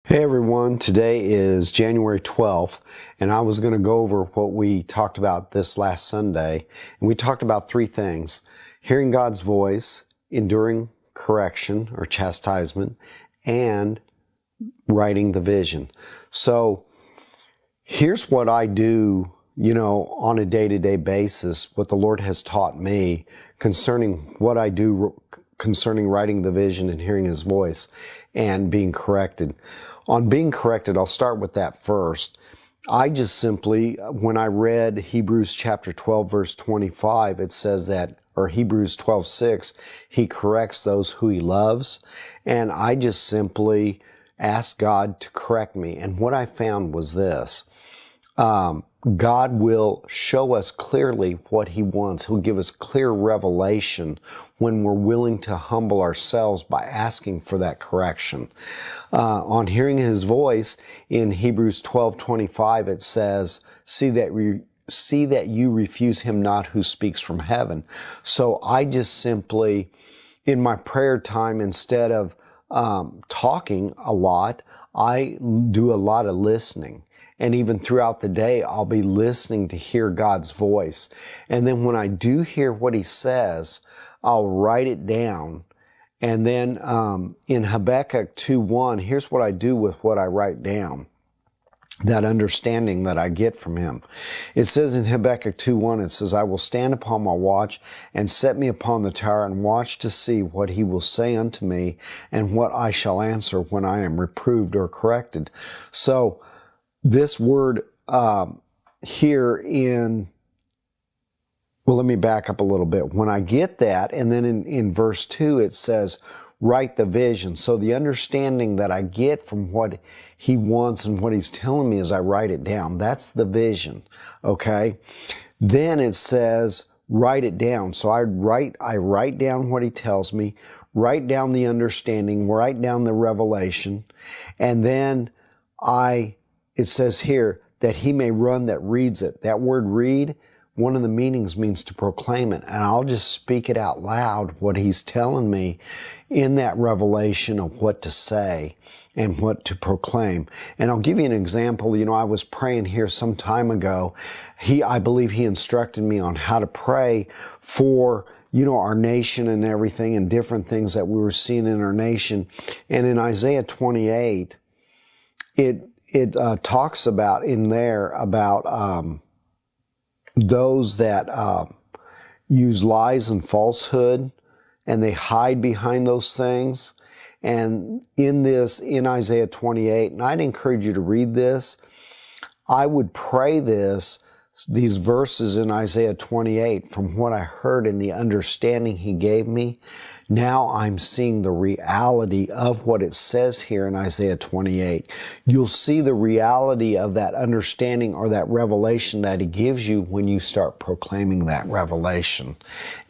Hey everyone, today is January 12th, and I was going to go over what we talked about this last Sunday. And we talked about three things: hearing God's voice, enduring correction or chastisement, and writing the vision. So here's what I do, on a day-to-day basis, what the Lord has taught me concerning what I do concerning writing the vision and hearing His voice and being corrected. On being corrected, I'll start with that first. I just simply, when I read Hebrews chapter 12, verse 25, it says that, or Hebrews 12:6, He corrects those who He loves. And I just simply asked God to correct me. And what I found was this. God will show us clearly what He wants. He'll give us clear revelation when we're willing to humble ourselves by asking for that correction. On hearing His voice, in Hebrews 12:25, it says, see that you refuse him not who speaks from heaven. So I just simply, in my prayer time, instead of talking a lot, I do a lot of listening. And even throughout the day, I'll be listening to hear God's voice. And then when I do hear what He says, I'll write it down. And then in Habakkuk 2:1, here's what I do with what I write down, that understanding that I get from Him. It says in Habakkuk 2:1, it says, I will stand upon my watch and set me upon the tower and watch to see what He will say unto me and what I shall answer when I am reproved or corrected. So this word here well, let me back up a little bit. When I get that, and then in verse 2, it says, write the vision. So the understanding that I get from what He wants and what He's telling me as I write it down, that's the vision, okay? Then it says, write it down. So I write down what He tells me, write down the understanding, write down the revelation, and then it says here that he may run that reads it. That word read, one of the meanings means to proclaim it. And I'll just speak it out loud, what He's telling me in that revelation of what to say and what to proclaim. And I'll give you an example. I was praying here some time ago. I believe He instructed me on how to pray for our nation and everything, and different things that we were seeing in our nation. And in Isaiah 28, it talks about in there about those that use lies and falsehood, and they hide behind those things. And in Isaiah 28, and I'd encourage you to read this, I would pray these verses in Isaiah 28 from what I heard and the understanding He gave me. Now I'm seeing the reality of what it says here in Isaiah 28. You'll see the reality of that understanding or that revelation that He gives you when you start proclaiming that revelation.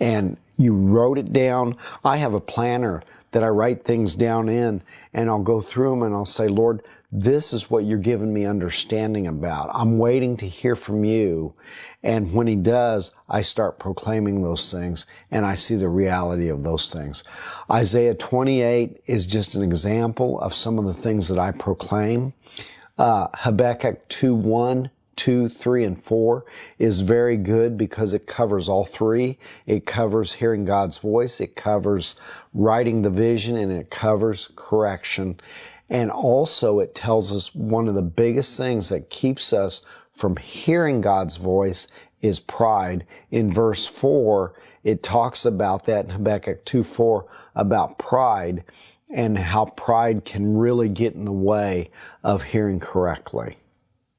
And you wrote it down. I have a planner that I write things down in, and I'll go through them and I'll say, Lord, this is what You're giving me understanding about. I'm waiting to hear from You. And when He does, I start proclaiming those things, and I see the reality of those things. Isaiah 28 is just an example of some of the things that I proclaim. Habakkuk 2:1, 2, 3, and 4 is very good because it covers all three. It covers hearing God's voice, it covers writing the vision, and it covers correction. And also it tells us one of the biggest things that keeps us from hearing God's voice is pride. In verse 4, it talks about that in Habakkuk 2:4 about pride and how pride can really get in the way of hearing correctly.